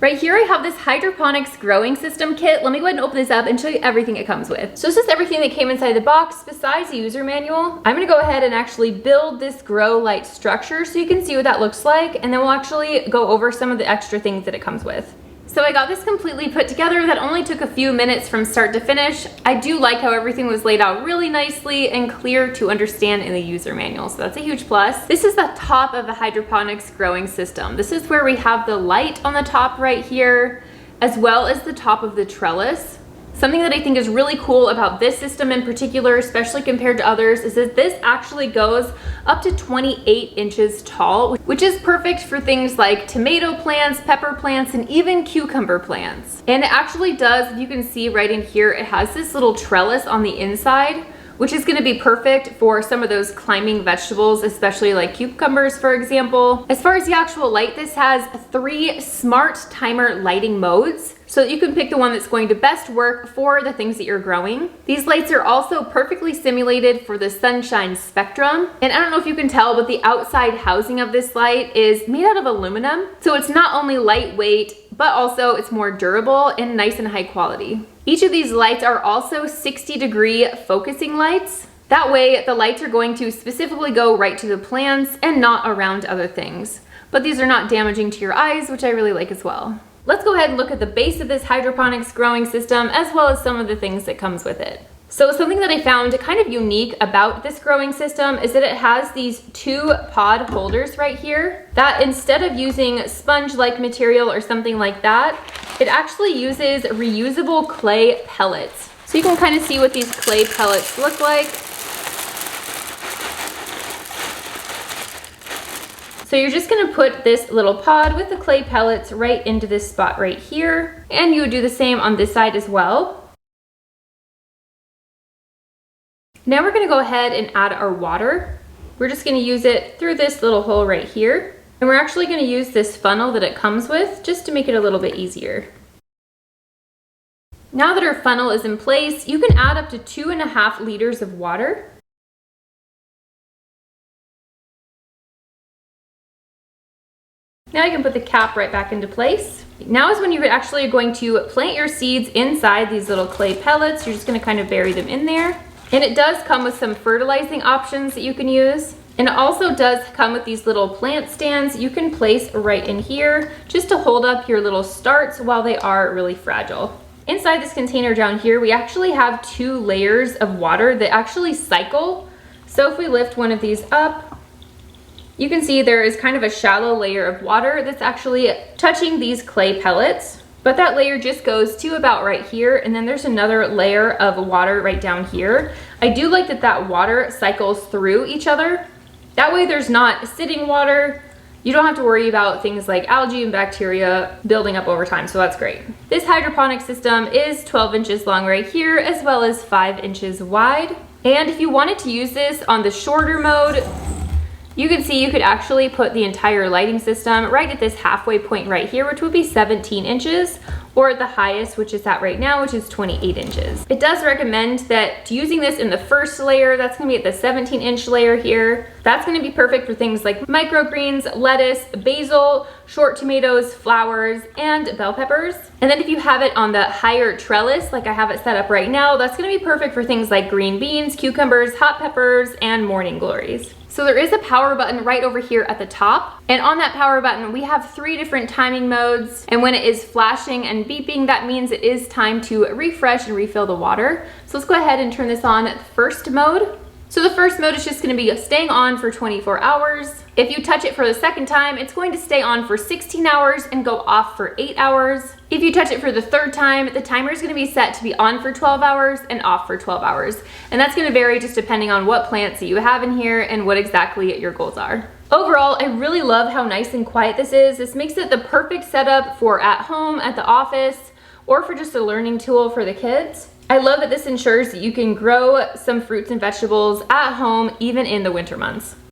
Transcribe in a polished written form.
Right here I have this hydroponics growing system kit. Let me go ahead and open this up and show you everything it comes with. So this is everything that came inside the box besides the user manual. I'm gonna go ahead and actually build this grow light structure so you can see what that looks like, and then we'll actually go over some of the extra things that it comes with. So I got this completely put together. That only took a few minutes from start to finish. I do like how everything was laid out really nicely and clear to understand in the user manual, so that's a huge plus. This is the top of the hydroponics growing system. This is where we have the light on the top right here, as well as the top of the trellis. Something that I think is really cool about this system in particular, especially compared to others, is that this actually goes up to 28 inches tall, which is perfect for things like tomato plants, pepper plants, and even cucumber plants. And it actually does, if you can see right in here, it has this little trellis on the inside, which is gonna be perfect for some of those climbing vegetables, especially like cucumbers, for example. As far as the actual light, this has 3 smart timer lighting modes, so that you can pick the one that's going to best work for the things that you're growing. These lights are also perfectly simulated for the sunshine spectrum. And I don't know if you can tell, but the outside housing of this light is made out of aluminum. So it's not only lightweight, but also it's more durable and nice and high quality. Each of these lights are also 60-degree focusing lights. That way the lights are going to specifically go right to the plants and not around other things. But these are not damaging to your eyes, which I really like as well. Let's go ahead and look at the base of this hydroponics growing system, as well as some of the things that comes with it. So something that I found kind of unique about this growing system is that it has these 2 pod holders right here, that instead of using sponge-like material or something like that, it actually uses reusable clay pellets. So you can kind of see what these clay pellets look like. So you're just gonna put this little pod with the clay pellets right into this spot right here. And you would do the same on this side as well. Now we're gonna go ahead and add our water. We're just gonna use it through this little hole right here. And we're actually gonna use this funnel that it comes with just to make it a little bit easier. Now that our funnel is in place, you can add up to 2.5 liters of water. Now you can put the cap right back into place. Now is when you're actually going to plant your seeds inside these little clay pellets. You're just gonna kind of bury them in there. And it does come with some fertilizing options that you can use. And it also does come with these little plant stands you can place right in here just to hold up your little starts while they are really fragile. Inside this container down here, we actually have 2 layers of water that actually cycle. So if we lift one of these up, you can see there is kind of a shallow layer of water that's actually touching these clay pellets, but that layer just goes to about right here, and then there's another layer of water right down here. I do like that that water cycles through each other. That way there's not sitting water. You don't have to worry about things like algae and bacteria building up over time, so that's great. This hydroponic system is 12 inches long right here, as well as 5 inches wide. And if you wanted to use this on the shorter mode, you can see you could actually put the entire lighting system right at this halfway point right here, which would be 17 inches, or the highest, which is at right now, which is 28 inches. It does recommend that using this in the first layer, that's gonna be at the 17-inch layer here. That's gonna be perfect for things like microgreens, lettuce, basil, short tomatoes, flowers, and bell peppers. And then if you have it on the higher trellis, like I have it set up right now, that's gonna be perfect for things like green beans, cucumbers, hot peppers, and morning glories. So there is a power button right over here at the top. And on that power button, we have 3 different timing modes. And when it is flashing and beeping, that means it is time to refresh and refill the water. So let's go ahead and turn this on first mode. So the first mode is just gonna be staying on for 24 hours. If you touch it for the second time, it's going to stay on for 16 hours and go off for 8 hours. If you touch it for the third time, the timer is gonna be set to be on for 12 hours and off for 12 hours. And that's gonna vary just depending on what plants that you have in here and what exactly your goals are. Overall, I really love how nice and quiet this is. This makes it the perfect setup for at home, at the office, or for just a learning tool for the kids. I love that this ensures that you can grow some fruits and vegetables at home, even in the winter months.